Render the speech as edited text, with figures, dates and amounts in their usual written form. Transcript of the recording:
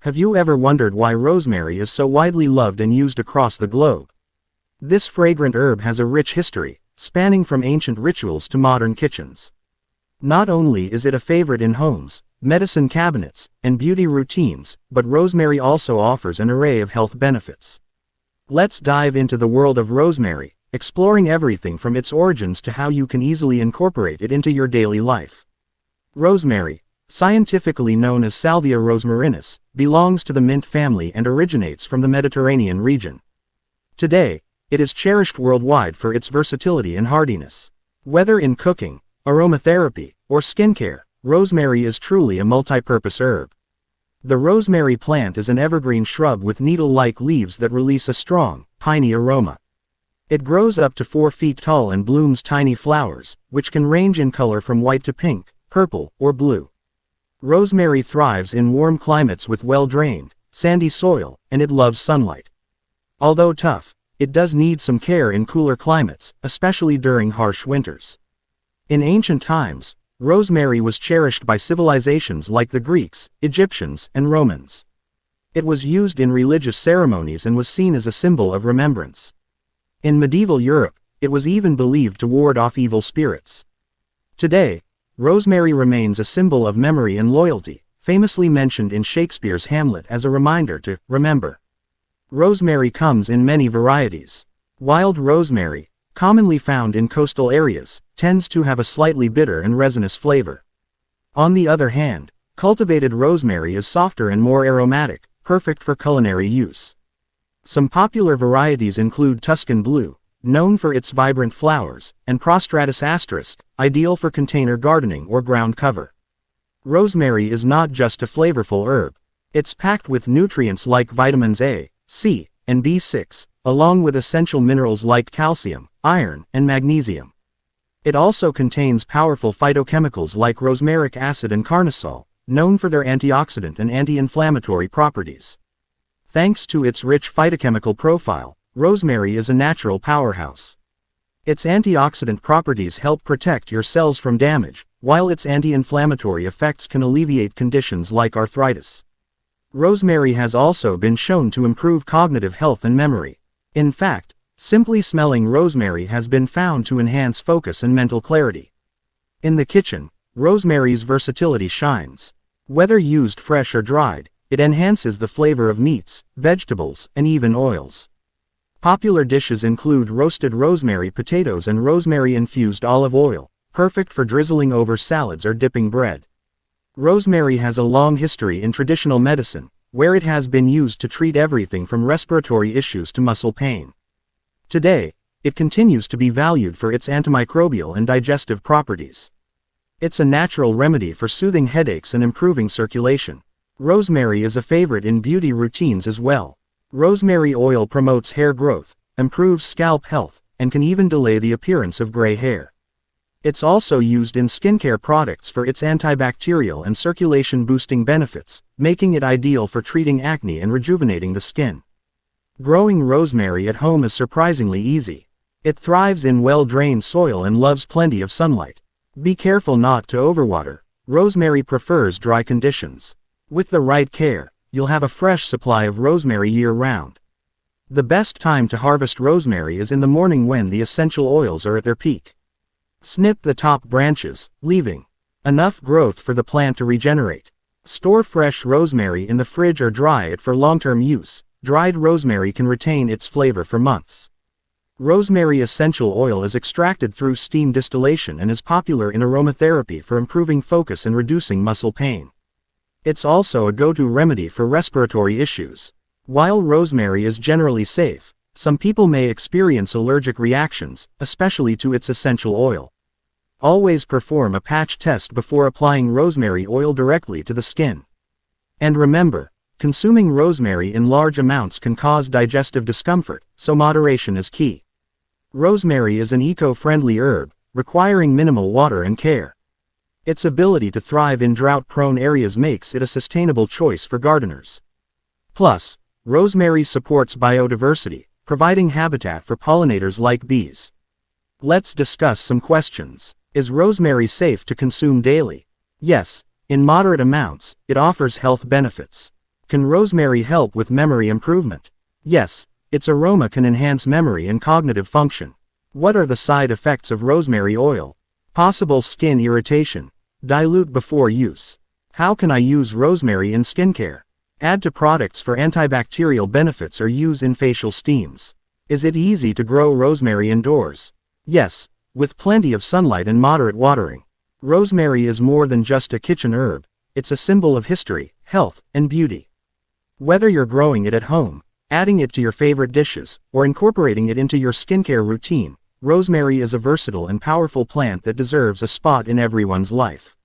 Have you ever wondered why rosemary is so widely loved and used across the globe? This fragrant herb has a rich history, spanning from ancient rituals to modern kitchens. Not only is it a favorite in homes, medicine cabinets, and beauty routines, but rosemary also offers an array of health benefits. Let's dive into the world of rosemary, exploring everything from its origins to how you can easily incorporate it into your daily life. Rosemary, scientifically known as Salvia rosmarinus, belongs to the mint family and originates from the Mediterranean region. Today, it is cherished worldwide for its versatility and hardiness. Whether in cooking, aromatherapy, or skincare, rosemary is truly a multi-purpose herb. The rosemary plant is an evergreen shrub with needle-like leaves that release a strong, piney aroma. It grows up to 4 feet tall and blooms tiny flowers, which can range in color from white to pink, purple, or blue. Rosemary thrives in warm climates with well-drained, sandy soil, and it loves sunlight. Although tough, it does need some care in cooler climates, especially during harsh winters. In ancient times, rosemary was cherished by civilizations like the Greeks, Egyptians, and Romans. It was used in religious ceremonies and was seen as a symbol of remembrance. In medieval Europe, it was even believed to ward off evil spirits. Today, rosemary remains a symbol of memory and loyalty, famously mentioned in Shakespeare's Hamlet as a reminder to remember. Rosemary comes in many varieties. Wild rosemary, commonly found in coastal areas, tends to have a slightly bitter and resinous flavor. On the other hand, cultivated rosemary is softer and more aromatic, perfect for culinary use. Some popular varieties include Tuscan Blue, known for its vibrant flowers, and Prostratus asterisk, ideal for container gardening or ground cover. Rosemary is not just a flavorful herb. It's packed with nutrients like vitamins A, C, and B6, along with essential minerals like calcium, iron, and magnesium. It also contains powerful phytochemicals like rosmaric acid and carnosol, known for their antioxidant and anti-inflammatory properties. Thanks to its rich phytochemical profile, rosemary is a natural powerhouse. Its antioxidant properties help protect your cells from damage, while its anti-inflammatory effects can alleviate conditions like arthritis. Rosemary has also been shown to improve cognitive health and memory. In fact, simply smelling rosemary has been found to enhance focus and mental clarity. In the kitchen, rosemary's versatility shines. Whether used fresh or dried, it enhances the flavor of meats, vegetables, and even oils. Popular dishes include roasted rosemary potatoes and rosemary-infused olive oil, perfect for drizzling over salads or dipping bread. Rosemary has a long history in traditional medicine, where it has been used to treat everything from respiratory issues to muscle pain. Today, it continues to be valued for its antimicrobial and digestive properties. It's a natural remedy for soothing headaches and improving circulation. Rosemary is a favorite in beauty routines as well. Rosemary oil promotes hair growth, improves scalp health, and can even delay the appearance of gray hair. It's also used in skincare products for its antibacterial and circulation-boosting benefits, making it ideal for treating acne and rejuvenating the skin. Growing rosemary at home is surprisingly easy. It thrives in well-drained soil and loves plenty of sunlight. Be careful not to overwater. Rosemary prefers dry conditions. With the right care, you'll have a fresh supply of rosemary year-round. The best time to harvest rosemary is in the morning when the essential oils are at their peak. Snip the top branches, leaving enough growth for the plant to regenerate. Store fresh rosemary in the fridge or dry it for long-term use. Dried rosemary can retain its flavor for months. Rosemary essential oil is extracted through steam distillation and is popular in aromatherapy for improving focus and reducing muscle pain. It's also a go-to remedy for respiratory issues. While rosemary is generally safe, some people may experience allergic reactions, especially to its essential oil. Always perform a patch test before applying rosemary oil directly to the skin. And remember, consuming rosemary in large amounts can cause digestive discomfort, so moderation is key. Rosemary is an eco-friendly herb, requiring minimal water and care. Its ability to thrive in drought-prone areas makes it a sustainable choice for gardeners. Plus, rosemary supports biodiversity, providing habitat for pollinators like bees. Let's discuss some questions. Is rosemary safe to consume daily? Yes, in moderate amounts, it offers health benefits. Can rosemary help with memory improvement? Yes, its aroma can enhance memory and cognitive function. What are the side effects of rosemary oil? Possible skin irritation. Dilute before use. How can I use rosemary in skincare? Add to products for antibacterial benefits or use in facial steams. Is it easy to grow rosemary indoors? Yes, with plenty of sunlight and moderate watering. Rosemary is more than just a kitchen herb. It's a symbol of history, health, and beauty. Whether you're growing it at home, adding it to your favorite dishes, or incorporating it into your skincare routine, rosemary is a versatile and powerful plant that deserves a spot in everyone's life.